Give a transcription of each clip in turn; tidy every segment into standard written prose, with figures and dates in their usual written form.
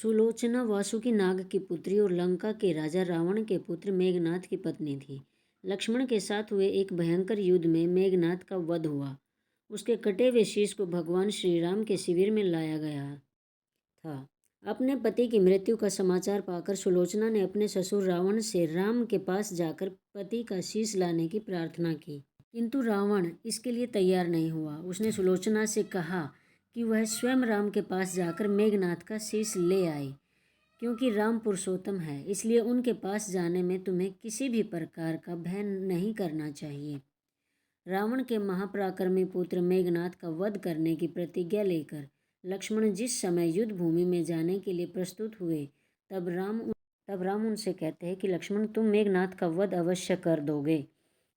सुलोचना वासुकी नाग की पुत्री और लंका के राजा रावण के पुत्र मेघनाद की पत्नी थी। लक्ष्मण के साथ हुए एक भयंकर युद्ध में मेघनाद का वध हुआ। उसके कटे हुए शीश को भगवान श्री राम के शिविर में लाया गया था। अपने पति की मृत्यु का समाचार पाकर सुलोचना ने अपने ससुर रावण से राम के पास जाकर पति का शीश लाने की प्रार्थना की, किंतु रावण इसके लिए तैयार नहीं हुआ। उसने सुलोचना से कहा कि वह स्वयं राम के पास जाकर मेघनाद का शीश ले आए। क्योंकि राम पुरुषोत्तम है, इसलिए उनके पास जाने में तुम्हें किसी भी प्रकार का भय नहीं करना चाहिए। रावण के महापराक्रमी पुत्र मेघनाद का वध करने की प्रतिज्ञा लेकर लक्ष्मण जिस समय युद्ध भूमि में जाने के लिए प्रस्तुत हुए, तब राम उनसे कहते हैं कि लक्ष्मण, तुम मेघनाद का वध अवश्य कर दोगे,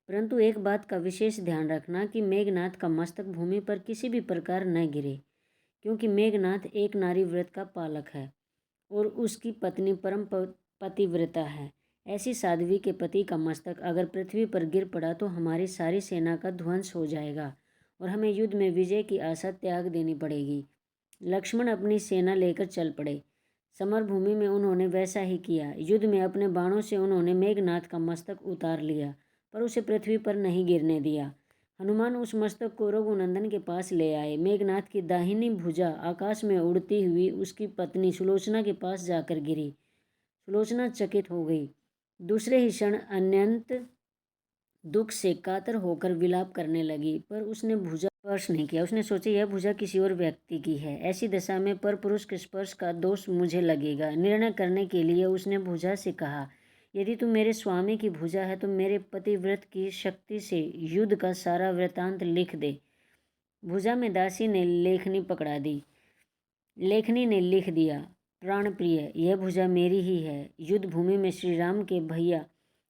परंतु एक बात का विशेष ध्यान रखना कि मेघनाद का मस्तक भूमि पर किसी भी प्रकार न गिरे, क्योंकि मेघनाद एक नारी व्रत का पालक है और उसकी पत्नी परम पतिव्रता है। ऐसी साध्वी के पति का मस्तक अगर पृथ्वी पर गिर पड़ा तो हमारी सारी सेना का ध्वंस हो जाएगा और हमें युद्ध में विजय की आशा त्याग देनी पड़ेगी। लक्ष्मण अपनी सेना लेकर चल पड़े। समर भूमि में उन्होंने वैसा ही किया। युद्ध में अपने बाणों से उन्होंने मेघनाद का मस्तक उतार लिया, पर उसे पृथ्वी पर नहीं गिरने दिया। हनुमान उस मस्तक को रघुनंदन के पास ले आए। मेघनाद की दाहिनी भुजा आकाश में उड़ती हुई उसकी पत्नी सुलोचना के पास जाकर गिरी। सुलोचना चकित हो गई। दूसरे ही क्षण अत्यंत दुख से कातर होकर विलाप करने लगी, पर उसने भुजा स्पर्श नहीं किया। उसने सोचा यह भुजा किसी और व्यक्ति की है। ऐसी दशा में पर पुरुष के स्पर्श का दोष मुझे लगेगा। निर्णय करने के लिए उसने भुजा से कहा, यदि तू मेरे स्वामी की भुजा है तो मेरे पतिव्रत की शक्ति से युद्ध का सारा वृतांत लिख दे। भुजा में दासी ने लेखनी पकड़ा दी। लेखनी ने लिख दिया, प्राण प्रिय, यह भुजा मेरी ही है। युद्ध भूमि में श्री राम के भैया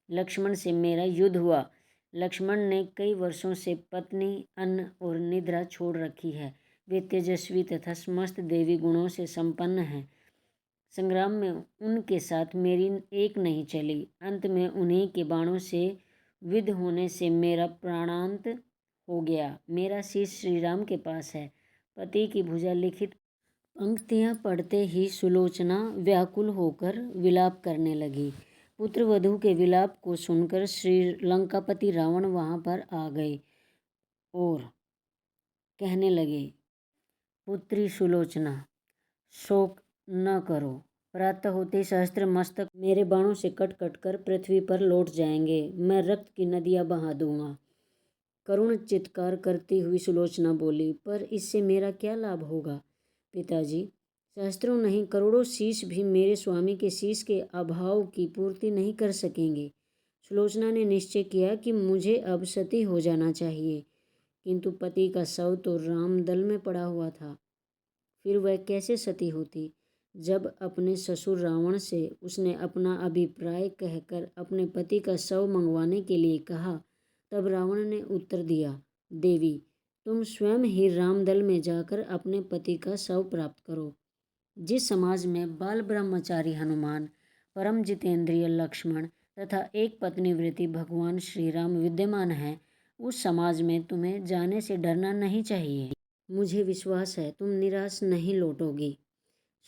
लक्ष्मण से मेरा युद्ध हुआ। लक्ष्मण ने कई वर्षों से पत्नी, अन्न और निद्रा छोड़ रखी है। वे तेजस्वी तथा समस्त देवी गुणों से संपन्न हैं। संग्राम में उनके साथ मेरी एक नहीं चली। अंत में उन्हीं के बाणों से विद्ध होने से मेरा प्राणांत हो गया। मेरा शीश श्री राम के पास है। पति की भुजा लिखित पंक्तियां पढ़ते ही सुलोचना व्याकुल होकर विलाप करने लगी। पुत्र वधू के विलाप को सुनकर श्री लंकापति रावण वहां पर आ गए और कहने लगे, पुत्री सुलोचना, शोक न करो। प्रातः होते सहस्त्र मस्तक मेरे बाणों से कट कट कर पृथ्वी पर लौट जाएंगे। मैं रक्त की नदियां बहा दूंगा। करुण चित्कार करती हुई सुलोचना बोली, पर इससे मेरा क्या लाभ होगा पिताजी? सहस्त्रों नहीं, करोड़ों शीश भी मेरे स्वामी के शीश के अभाव की पूर्ति नहीं कर सकेंगे। सुलोचना ने निश्चय किया कि मुझे अब सती हो जाना चाहिए, किंतु पति का शव तो रामदल में पड़ा हुआ था। फिर वह कैसे सती होती? जब अपने ससुर रावण से उसने अपना अभिप्राय कहकर अपने पति का शव मंगवाने के लिए कहा, तब रावण ने उत्तर दिया, देवी, तुम स्वयं ही रामदल में जाकर अपने पति का शव प्राप्त करो। जिस समाज में बाल ब्रह्मचारी हनुमान, परम जितेंद्रिय लक्ष्मण तथा एक पत्नीव्रती भगवान श्री राम विद्यमान हैं, उस समाज में तुम्हें जाने से डरना नहीं चाहिए। मुझे विश्वास है तुम निराश नहीं लौटोगी।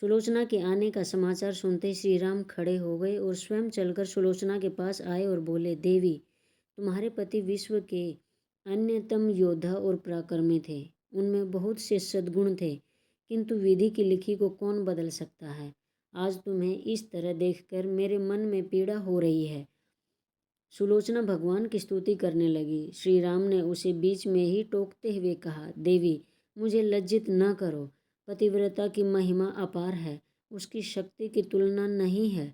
सुलोचना के आने का समाचार सुनते श्री राम खड़े हो गए और स्वयं चलकर सुलोचना के पास आए और बोले, देवी, तुम्हारे पति विश्व के अन्यतम योद्धा और पराक्रमी थे। उनमें बहुत से सद्गुण थे, किंतु विधि की लिखी को कौन बदल सकता है। आज तुम्हें इस तरह देखकर मेरे मन में पीड़ा हो रही है। सुलोचना भगवान की स्तुति करने लगी। श्री राम ने उसे बीच में ही टोकते हुए कहा, देवी, मुझे लज्जित न करो। पतिव्रता की महिमा अपार है, उसकी शक्ति की तुलना नहीं है।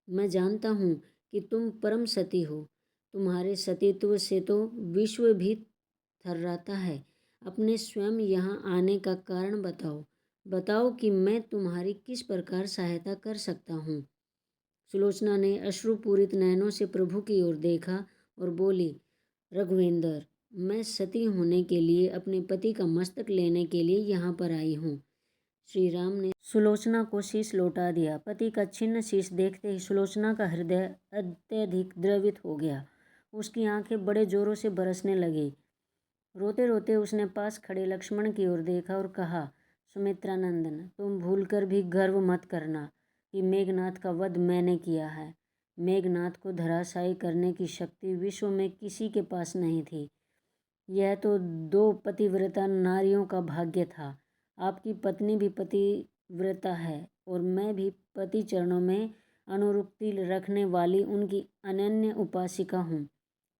मैं जानता हूँ कि तुम परम सती हो। तुम्हारे सतीत्व से तो विश्व भी थर्राता है। अपने स्वयं यहाँ आने का कारण बताओ। बताओ कि मैं तुम्हारी किस प्रकार सहायता कर सकता हूँ। सुलोचना ने अश्रुपूरित नयनों से प्रभु की ओर देखा और बोली, रघुवेंद्र, मैं सती होने के लिए अपने पति का मस्तक लेने के लिए यहाँ पर आई हूँ। श्री राम ने सुलोचना को शीश लौटा दिया। पति का छिन्न शीश देखते ही सुलोचना का हृदय अत्यधिक द्रवित हो गया। उसकी आंखें बड़े जोरों से बरसने लगी। रोते रोते उसने पास खड़े लक्ष्मण की ओर देखा और कहा, सुमित्रानंदन, तुम भूलकर भी गर्व मत करना कि मेघनाद का वध मैंने किया है। मेघनाद को धराशायी करने की शक्ति विश्व में किसी के पास नहीं थी। यह तो 2 पतिव्रता नारियों का भाग्य था। आपकी पत्नी भी पतिव्रता है और मैं भी पति चरणों में अनुरक्ति रखने वाली उनकी अनन्य उपासिका हूँ।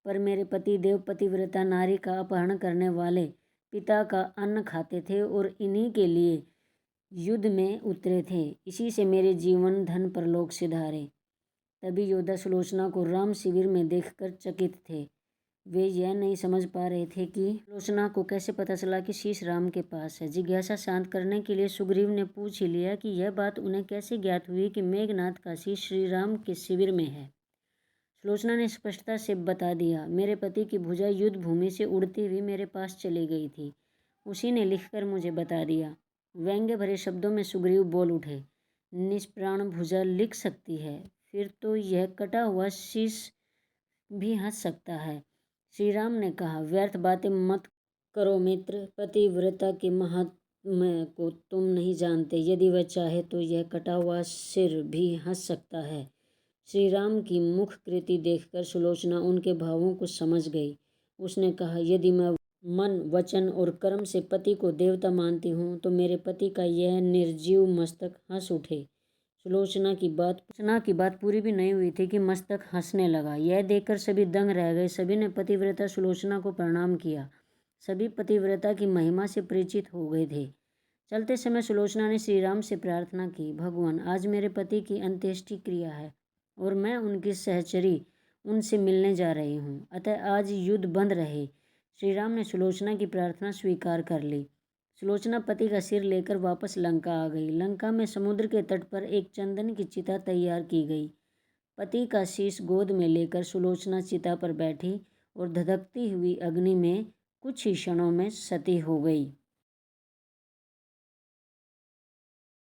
पर मेरे पति देव पतिव्रता नारी का अपहरण करने वाले पिता का अन्न खाते थे और इन्हीं के लिए युद्ध में उतरे थे। इसी से मेरे जीवन धन परलोक सिधारे। तभी योद्धा सुलोचना को राम शिविर में देखकर चकित थे। वे यह नहीं समझ पा रहे थे कि सुलोचना को कैसे पता चला कि शीश राम के पास है। जिज्ञासा शांत करने के लिए सुग्रीव ने पूछ ही लिया कि यह बात उन्हें कैसे ज्ञात हुई कि मेघनाद का शीश श्री राम के शिविर में है। सुलोचना ने स्पष्टता से बता दिया, मेरे पति की भुजा युद्ध भूमि से उड़ती हुई मेरे पास चली गई थी। उसी ने लिखकर मुझे बता दिया। व्यंग्य भरे शब्दों में सुग्रीव बोल उठे, निष्प्राण भुजा लिख सकती है, फिर तो यह कटा हुआ शीश भी हंस सकता है। श्री राम ने कहा, व्यर्थ बातें मत करो मित्र, पतिव्रता के महात्म्य को तुम नहीं जानते। यदि वह चाहे तो यह कटा हुआ सिर भी हंस सकता है। श्री राम की मुख कृति देखकर सुलोचना उनके भावों को समझ गई। उसने कहा, यदि मैं मन वचन और कर्म से पति को देवता मानती हूँ तो मेरे पति का यह निर्जीव मस्तक हंस उठे। सुलोचना की बात पूरी भी नहीं हुई थी कि मस्तक हंसने लगा। यह देखकर सभी दंग रह गए। सभी ने पतिव्रता सुलोचना को प्रणाम किया। सभी पतिव्रता की महिमा से परिचित हो गए थे। चलते समय सुलोचना ने श्री राम से प्रार्थना की, भगवान, आज मेरे पति की अंत्येष्टि क्रिया है और मैं उनकी सहचरी उनसे मिलने जा रही हूँ, अतः आज युद्ध बंद रहे। श्री राम ने सुलोचना की प्रार्थना स्वीकार कर ली। सुलोचना पति का सिर लेकर वापस लंका आ गई। लंका में समुद्र के तट पर एक चंदन की चिता तैयार की गई। पति का शीश गोद में लेकर सुलोचना चिता पर बैठी और धधकती हुई अग्नि में कुछ ही क्षणों में सती हो गई।